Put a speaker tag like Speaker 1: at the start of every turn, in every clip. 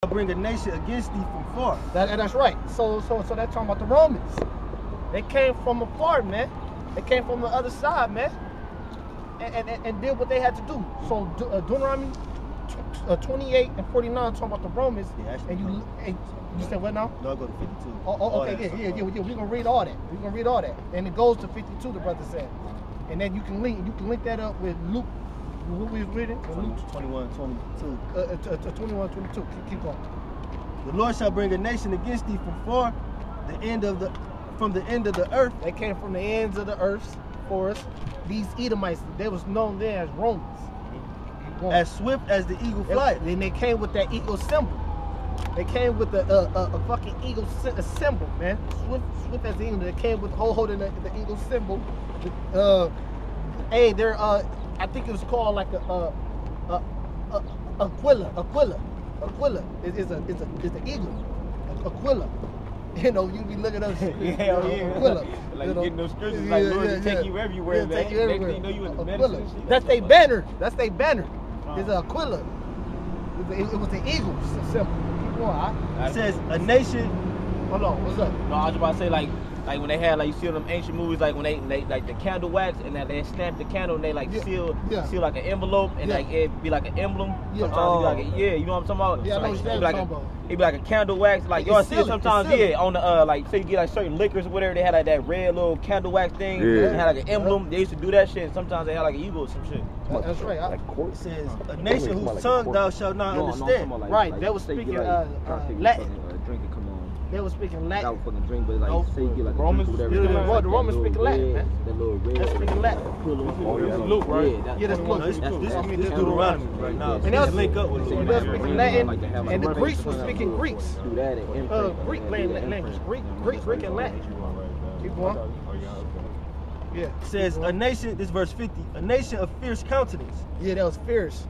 Speaker 1: bring a nation against thee from far.
Speaker 2: That's right. So that's talking about the Romans. They came from afar, man. They came from the other side, man, and did what they had to do. So Deuteronomy 28 and 49 talking about the Romans.
Speaker 1: Yeah,
Speaker 2: and you said what now?
Speaker 1: No, I go to 52.
Speaker 2: Oh, okay, yeah. We're gonna read all that. We're gonna read all that, and it goes to 52. The brother said, and then you can link that up with Luke. What we was reading?
Speaker 1: 21, 22.
Speaker 2: 21, 22. Keep going.
Speaker 1: The Lord shall bring a nation against thee from far, from the end of the earth.
Speaker 2: They came from the ends of the earth for us. These Edomites, they was known there as Romans.
Speaker 1: As swift as the eagle flight.
Speaker 2: Then they came with that eagle symbol. They came with a fucking eagle symbol, man. Swift as the eagle. They came with holding the eagle symbol. Hey, they're I think it was called like Aquila. Aquila is the eagle. Aquila. You know, you be looking up. Aquila.
Speaker 3: Like you getting those scriptures, like Lord, to take you everywhere, man.
Speaker 2: Take you everywhere.
Speaker 3: You know you in the medicine and shit.
Speaker 2: That's their banner. That's their banner. It's Aquila. It was the eagle symbol. Keep going.
Speaker 1: It says a nation.
Speaker 2: Hold on. What's up?
Speaker 3: No, I was about to say like when they had like you see them ancient movies like when they like the candle wax and that they stamp the candle and they like seal like an envelope and like it be like an emblem. Sometimes it be like you know what I'm talking about?
Speaker 2: Yeah, I know what you're talking about.
Speaker 3: It be like a candle wax, like y'all see it sometimes, on the like say you get like certain liquors or whatever, they had like that red little candle wax thing. They had like an emblem. They used to do that shit. And sometimes they had like an eagle or some shit.
Speaker 2: That's right.
Speaker 1: It says a nation whose tongue thou shalt not understand.
Speaker 2: Right. They was speaking Latin. They were speaking Latin.
Speaker 4: That was fucking drink, but like say you get like
Speaker 2: Romans,
Speaker 4: whatever.
Speaker 2: the Romans speaking Latin, man.
Speaker 4: That little red.
Speaker 2: They're speaking Latin.
Speaker 3: That's Luke, right?
Speaker 2: Yeah, that's Luke.
Speaker 1: This is Deuteronomy right now.
Speaker 2: And they was
Speaker 1: link up with
Speaker 2: they was speaking Latin, and the Greeks were speaking Greeks. Greek language, Greek and Latin. Keep going. Yeah.
Speaker 1: It says a nation. This is verse 50. A nation of fierce countenance.
Speaker 2: Yeah, that was fierce.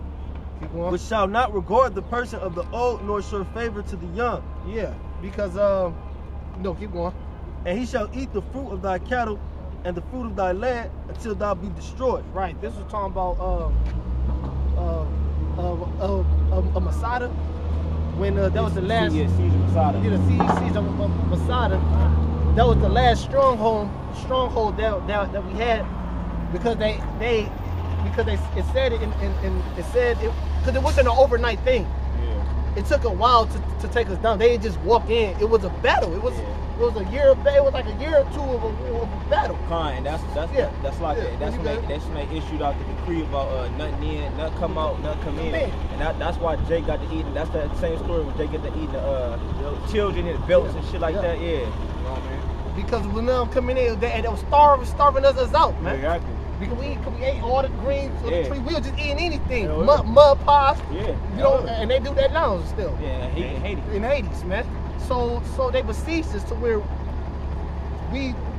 Speaker 2: Keep going.
Speaker 1: Which shall not regard the person of the old, nor show favor to the young.
Speaker 2: Yeah, because no, keep going.
Speaker 1: And he shall eat the fruit of thy cattle and the fruit of thy land until thou be destroyed.
Speaker 2: Right. This was talking about Masada, when that was the last
Speaker 3: siege of Masada.
Speaker 2: Yeah, the siege of Masada. That was the last stronghold that we had because it said because it wasn't an overnight thing. It took a while to take us down. They didn't just walk in. It was a battle. It was a year. It was like a year or two of a battle.
Speaker 3: And that's when they issued out the decree about nothing in, nothing come out, nothing come in. And that's why Jake got to eat. And that's that same story where Jake got to eat the children and belts and shit like that. Yeah. You know what I mean?
Speaker 2: Because when them coming in, they was starving us out, man.
Speaker 3: Exactly.
Speaker 2: Because we ate all the greens on the tree. We were just eating anything. Mud pies.
Speaker 3: Yeah.
Speaker 2: You know, and they do that now still.
Speaker 3: Yeah, in Haiti.
Speaker 2: In Hades, man. So they besieged us to where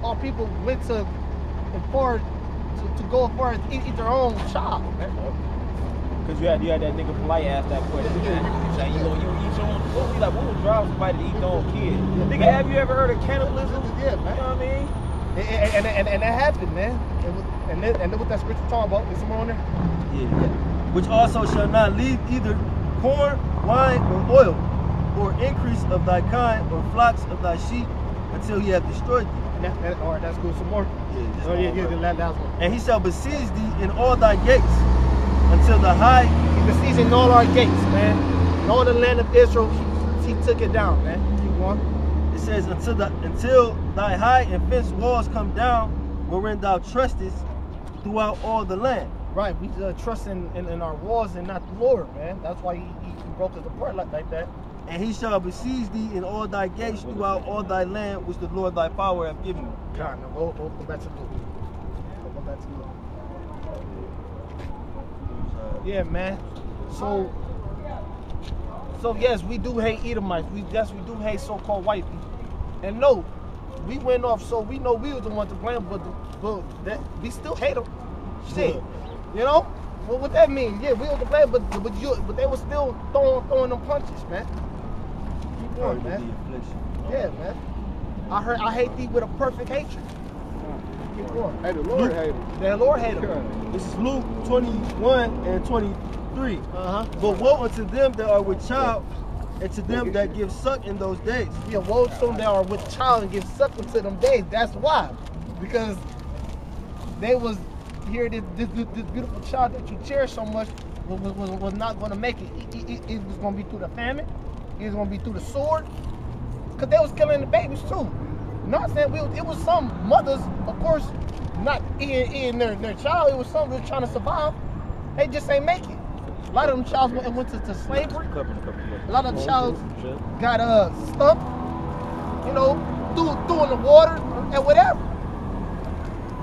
Speaker 2: our people went to go as far as eat their own child, man.
Speaker 3: Cause you had that nigga polite ask that question. Saying you eat your own. What would drive somebody to eat their own kid? Nigga, have you ever heard of cannibalism?
Speaker 2: Yeah, man.
Speaker 3: You know what I mean?
Speaker 2: And that happened, man. And what that scripture talking about? Is someone on there?
Speaker 1: Yeah. Which also shall not leave either corn, wine, or oil, or increase of thy kind, or flocks of thy sheep, until he have destroyed thee.
Speaker 2: All right, that's good. Some more.
Speaker 1: Yeah,
Speaker 2: last one.
Speaker 1: And he shall besiege thee in all thy gates, until the high.
Speaker 2: He besieged in all our gates, man. In all the land of Israel, he took it down, man. Keep going.
Speaker 1: It says until thy high and fenced walls come down, wherein thou trustest throughout all the land.
Speaker 2: Right, we trust in our walls and not the Lord, man. That's why he broke us apart like that.
Speaker 1: And he shall besiege thee in all thy gates throughout all thy land, which the Lord thy power hath given thee.
Speaker 2: God, no, we'll go back to Luke. Go back to Luke. Yeah, man. So yes, we do hate Edomites. We do hate so-called white people. And no, we went off, so we know we was the one to blame, but we still hate them. Shit, you know? Well, what that mean? Yeah, we was to blame, but they were still throwing them punches, man. Keep going, man. Yeah, man. I hate thee with a perfect hatred. Keep going.
Speaker 4: Hey, the Lord hate him.
Speaker 2: The Lord hate him.
Speaker 1: This is Luke 21 and 23.
Speaker 2: Uh-huh.
Speaker 1: But woe unto them that are with child and to them that give suck in those days.
Speaker 2: Yeah, woe to them that are with child and give suck into them days. That's why. Because they was here, this beautiful child that you cherish so much was not going to make it. It was going to be through the famine. It was going to be through the sword. Because they was killing the babies too. Not saying it was some mothers, of course, not eating their child. It was some that was trying to survive. They just ain't make it. A lot of them childs went to slavery. A lot of them childs got stuck, you know, threw in the water and whatever.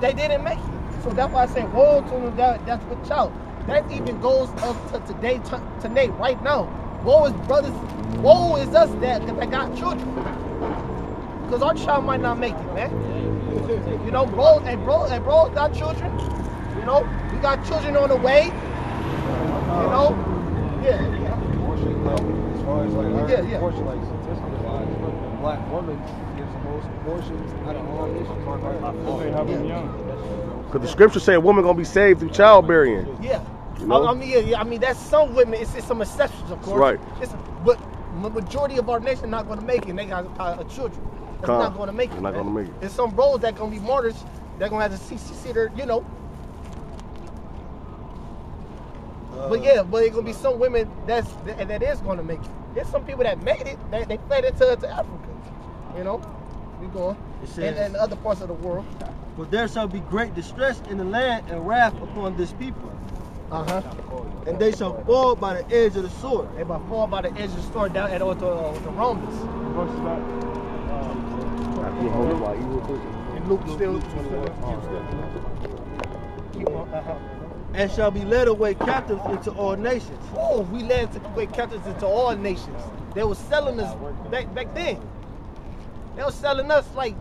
Speaker 2: They didn't make it. So that's why I say woe to them that's with child. That even goes up to today, right now. Woe is brothers, woe is us that got children. Because our child might not make it, man. You know, bro got children. You know, we got children on the way. You know, yeah.
Speaker 5: As far as like
Speaker 2: yeah.
Speaker 5: abortion, like statistically-wise, the black woman gives the most abortions out of all nations.
Speaker 6: Because the scriptures say a woman gonna be saved through childbearing.
Speaker 2: Yeah.
Speaker 6: You know?
Speaker 2: I mean, that's some women. It's some exceptions, of course.
Speaker 6: Right.
Speaker 2: But the majority of our nation not going to make it. And they got children. That's not going to make it.
Speaker 6: They're not going to make it.
Speaker 2: There's some bros that going to be martyrs. They're going to have to see their, you know. But it's going to be some women that is going to make it. There's some people that made it. They fled into Africa. You know. We going. And other parts of the world.
Speaker 1: For there shall be great distress in the land and wrath upon this people. And they shall fall by the edge of the sword.
Speaker 2: They will fall by the edge of the sword down at the Romans. And Luke still.
Speaker 1: And shall be led away captives into all nations.
Speaker 2: Oh, we led away captives into all nations. They were selling us back then. They were selling us like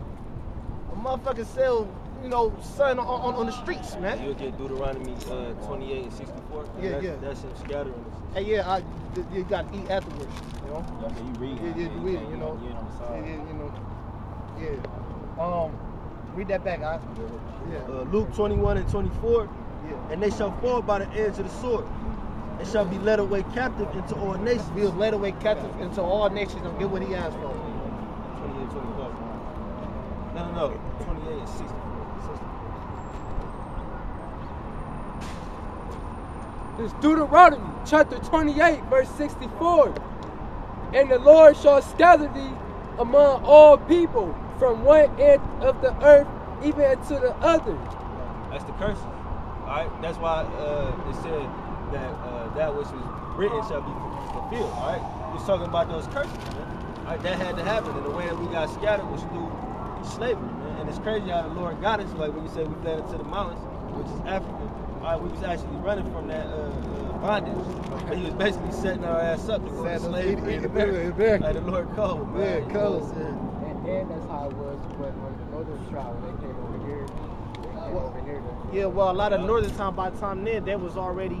Speaker 2: a motherfucker sell, you know, son on the streets, man.
Speaker 3: You'll get Deuteronomy 28 and 64. That's him scattering.
Speaker 2: Hey, yeah, you got to eat afterwards, you know.
Speaker 3: You read.
Speaker 2: You read it, you know. Read that back,
Speaker 1: Luke 21 and 24. Yeah. And they shall fall by the edge of the sword. And shall be led away captive into all nations.
Speaker 2: He was led away captive into all nations and get what he asked for.
Speaker 3: 28 24. No. 28 and 64.
Speaker 7: It's Deuteronomy chapter 28, verse 64. And the Lord shall scatter thee among all people from one end of the earth even to the other.
Speaker 3: That's the curse. Alright, that's why it said that that which was written shall be fulfilled. Alright, we're talking about those curses, man. Alright, that had to happen, and the way that we got scattered was through slavery, man. And it's crazy how the Lord got us. Like when you say we fled into the mountains, which is Africa. Alright, we was actually running from that bondage. And he was basically setting our ass up to go to slavery in America. Like the Lord called, man.
Speaker 2: Yeah, called.
Speaker 8: And that's how it was when the northern tribe, when they came over here.
Speaker 2: Yeah, well, a lot of northern time, by the time then, they was already,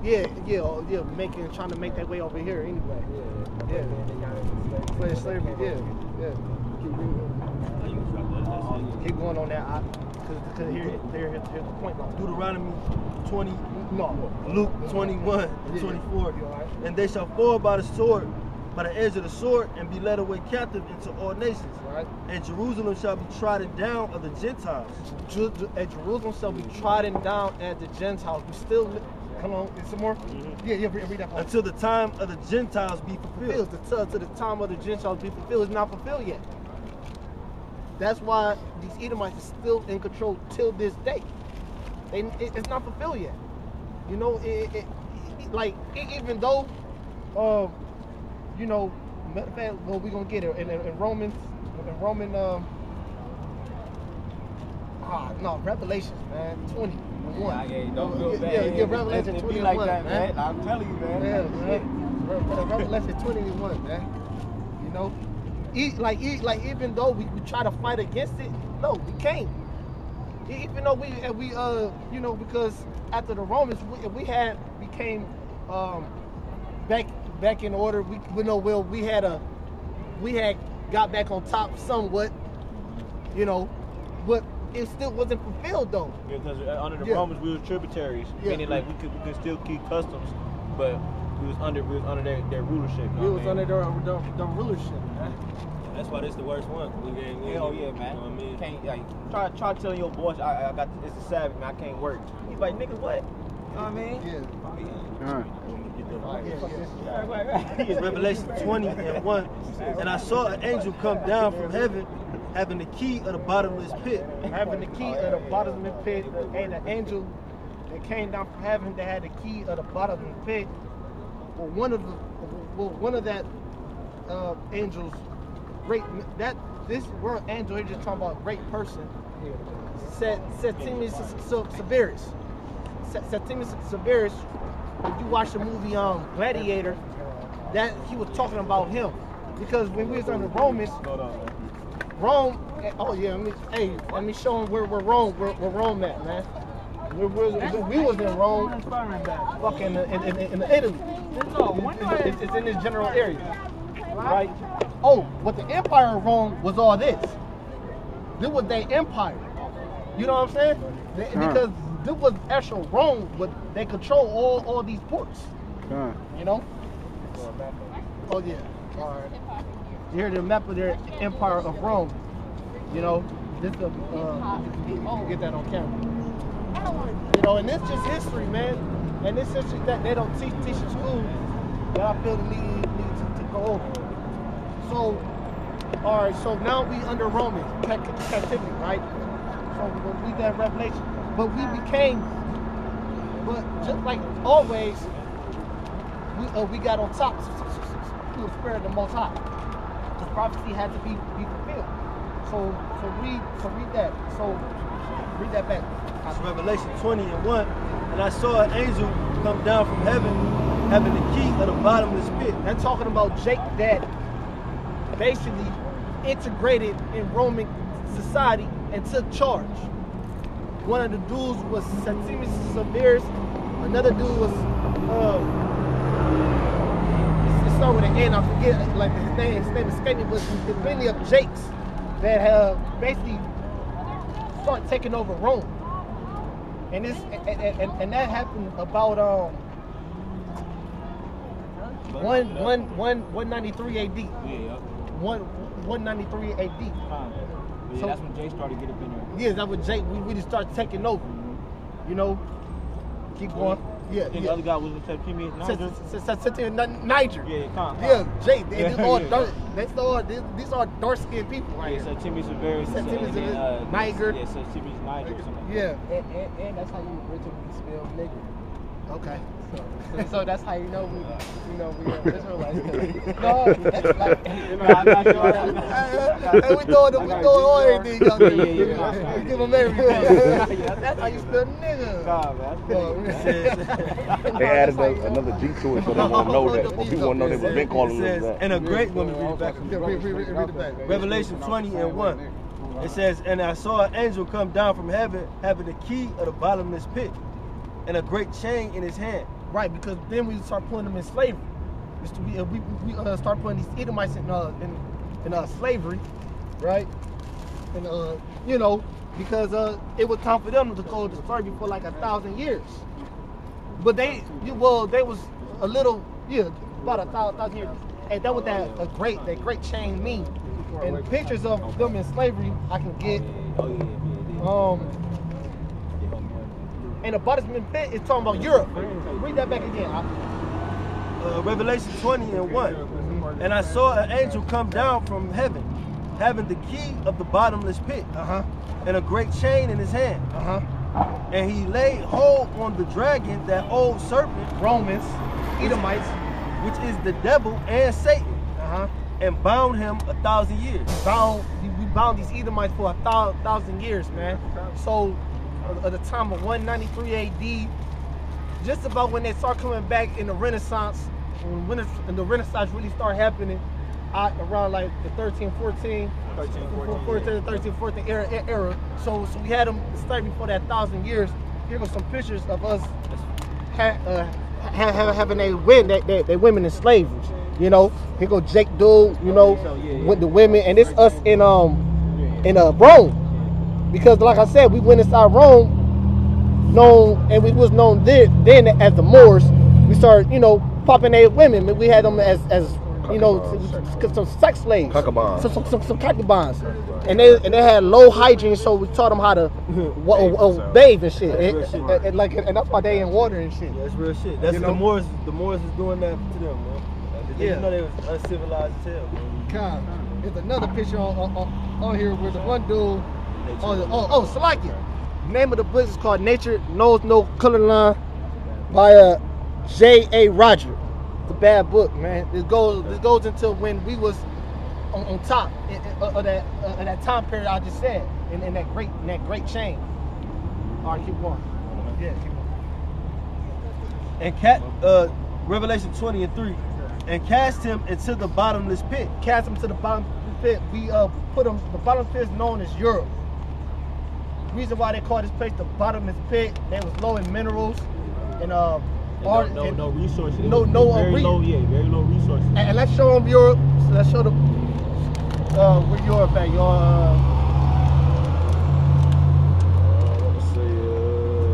Speaker 2: trying to make their way over here anyway. For slavery, Keep going on that, because here's the point. Like,
Speaker 1: Deuteronomy 20, Luke 21 and 24. And they shall fall by the sword, by the edge of the sword, and be led away captive into all nations.
Speaker 2: Right. And
Speaker 1: Jerusalem shall be trodden down of the Gentiles.
Speaker 2: And Jerusalem shall be trodden down at the Gentiles. We still, come on, some more? Yeah, read that part.
Speaker 1: Until the time of the Gentiles be fulfilled.
Speaker 2: Until the time of the Gentiles be fulfilled. It's not fulfilled yet. That's why these Edomites are still in control till this day. It's not fulfilled yet. You know, even though, you know, matter of fact, well, we're gonna get it in Revelations, man, 21.
Speaker 3: Yeah, don't feel bad.
Speaker 2: Revelation 21,
Speaker 3: like that,
Speaker 2: man.
Speaker 3: I'm telling you, man.
Speaker 2: Yeah, man. Revelation 21, man. You know, even though we try to fight against it, no, we can't. Even though we you know, because after the Romans, we became back in order. We had got back on top somewhat, you know, but it still wasn't fulfilled though.
Speaker 3: Yeah, because under the Romans we were tributaries, meaning like we could still keep customs, but we was under their rulership.
Speaker 2: We was under their rulership, man.
Speaker 1: That's why this the worst one.
Speaker 3: Hell yeah, man.
Speaker 1: You know what I mean?
Speaker 3: Can't like try telling your boss I got it's a Sabbath, man. I can't work. He's like, nigga, what? You know what I mean?
Speaker 2: Yeah.
Speaker 1: Revelation 20:1. And I saw an angel come down from heaven, having the key of the bottomless pit.
Speaker 2: Having the key of the bottomless pit, and the angel that came down from heaven that had the key of the bottomless pit. Well, one of that angels, this word angel here just talking about great person. Septimus Severus. Septimus Severus. If you watch the movie Gladiator, that he was talking about him, because when we was under Romans, Rome. Oh yeah, let me show him where Rome at, man. We was in Rome, fucking in Italy. It's in this general area, right? Oh, but the empire of Rome was all this. This was their empire. You know what I'm saying? Because this was actual Rome, but they control all these ports. You know? Oh yeah. All right. Here's the map of their empire of Rome. You know, this you can get that on camera. You know, and this just history, man. And this history that they don't teach in school that I feel the need to go over. So, all right. So now we under Roman captivity, right? So we're gonna read that Revelation. But just like always, we got on top to the spirit of the Most High. The prophecy had to be fulfilled. So read that. So read that back.
Speaker 1: It's Revelation 20:1. And I saw an angel come down from heaven, having the key of the bottomless pit.
Speaker 2: That's talking about Jake that basically integrated in Roman society and took charge. One of the dudes was Septimus Severus. Another dude was it started with an N. I forget like his name escaped me, but it's many of Jakes that have basically started taking over Rome. And that happened about 193 AD.
Speaker 3: Yeah.
Speaker 2: 193 AD.
Speaker 3: Yeah,
Speaker 2: So-
Speaker 3: that's when Jay started to get up in there.
Speaker 2: Yeah, that was Jake. We just started taking over. You know, keep going. Yeah,
Speaker 3: I think the other guy was in Septimus
Speaker 2: Niger.
Speaker 3: Yeah,
Speaker 2: Yeah, Jake.
Speaker 3: Yeah.
Speaker 2: These are dark-skinned people right
Speaker 3: Yeah,
Speaker 2: here.
Speaker 3: Septimus Severus.
Speaker 2: Septimus
Speaker 3: and then,
Speaker 2: Niger.
Speaker 3: Yeah, Septimus Niger or something.
Speaker 2: Yeah.
Speaker 8: And that's how you originally spell nigger.
Speaker 2: Okay.
Speaker 8: So that's how you know we Israelites. No, that's like,
Speaker 3: I'm not sure.
Speaker 2: Hey, we throwing all everything out there.
Speaker 3: Yeah.
Speaker 2: We give them everything. That's how you spell nigga.
Speaker 3: Nah, man.
Speaker 6: They added another G to it so they won't know that. Or people won't know they were been calling them that.
Speaker 1: And a great woman, read it back.
Speaker 2: Yeah, read it back.
Speaker 1: Revelation 20:1. It says, and I saw an angel come down from heaven, having the key of the bottomless pit, and a great chain in his hand.
Speaker 2: Right, because then we start putting them in slavery. We start putting these Edomites in slavery, right? And you know, because it was time for them to go to slavery for like 1,000 years. But they was a little, about 1,000 years. And that was that great chain mean. And pictures of them in slavery I can get. And the bottomless pit is talking about Europe. Read that back again.
Speaker 1: Revelation 20:1. And I saw an angel come down from heaven, having the key of the bottomless pit, and a great chain in his hand. And he laid hold on the dragon, that old serpent,
Speaker 2: Romans, Edomites,
Speaker 1: which is the devil and Satan, and bound him 1,000 years.
Speaker 2: We bound these Edomites for 1,000 years, man. So at the time of 193 AD, just about when they start coming back in the Renaissance, when the Renaissance really started happening, around like the 13, 14 era. So we had them start before that 1,000 years. Here goes some pictures of us having they women in slavery. You know, here go Jake Dude, you know, with the women, and it's us in Rome. Because like I said, we went inside Rome, we was known then as the Moors. We started, popping their women. We had them as you know, some sex slaves,
Speaker 6: Concubines.
Speaker 2: some concubines, and they had low hygiene, so we taught them how to bathe and shit, and that's why they in water and shit.
Speaker 1: Yeah, that's real shit. That's the Moors is doing that to them, man. They didn't know they was uncivilized as hell, man.
Speaker 2: God, there's another picture on here where the one dude, Salakia. The name of the book is called Nature Knows No Color Line by J.A. Roger. It's a bad book, man. This goes into when we was on top of that time period I just said, in that great chain. All right, keep going. Yeah, keep going.
Speaker 1: And Revelation 20:3, and cast him into the bottomless pit.
Speaker 2: Cast him to the bottomless pit. We put him. The bottomless pit is known as Europe. The reason why they call this place the bottomless pit, they was low in minerals and
Speaker 3: no resources.
Speaker 2: Very low
Speaker 3: resources.
Speaker 2: And let's show them Europe. So let's show them where Europe at.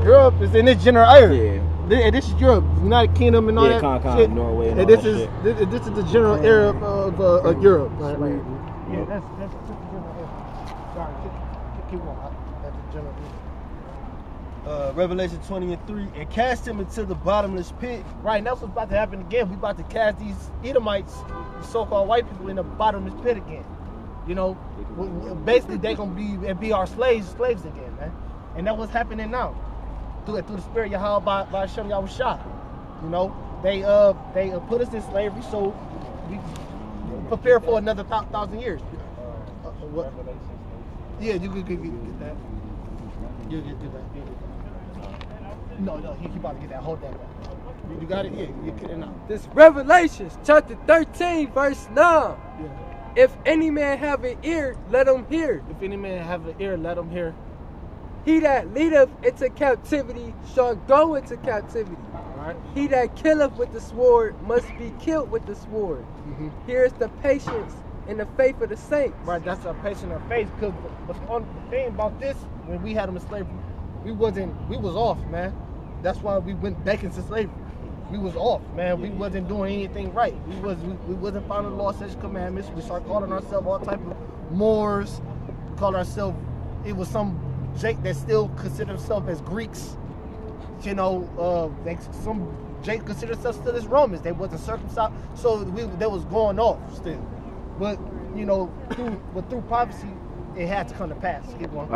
Speaker 2: Europe is in this general area. Yeah. This is Europe, United Kingdom, and all that shit.
Speaker 3: Norway, and
Speaker 2: this is the general area of Europe. Right. Yeah, that's the general area. Sorry, keep going. That's the general area.
Speaker 1: Revelation 20:3, and cast him into the bottomless pit.
Speaker 2: Right, and that's what's about to happen again. We about to cast these Edomites, these so-called white people, in the bottomless pit again. You know, basically they gonna be our slaves again, man. And that's what's happening now. Through the spirit Yahweh by Hashem Yahushua. You know, they put us in slavery, so we prepare for another 1,000 years. What? Yeah, you could get that. You get that. No, he about to get that. Hold that back. You got it? Yeah, you get it now.
Speaker 7: This Revelations chapter 13, verse 9.
Speaker 2: Yeah.
Speaker 7: If any man have an ear, let him hear.
Speaker 2: If any man have an ear, let him hear.
Speaker 7: He that leadeth into captivity shall go into captivity.
Speaker 2: Right.
Speaker 7: He that killeth with the sword must be killed with the sword.
Speaker 2: Mm-hmm.
Speaker 7: Here's the patience and the faith of the saints.
Speaker 2: Right, that's our patience and our faith. Because the thing about this, when we had them in slavery, we was off, man. That's why we went back into slavery. We was off, man. We wasn't doing anything right. We wasn't following the law, statutes, commandments. We started calling ourselves all type of Moors. We called ourselves. It was some Jake that still consider himself as Greeks. You know, some Jake consider themselves still as Romans. They wasn't circumcised, so they was going off still. But you know, through prophecy, it had to come to pass. Keep going.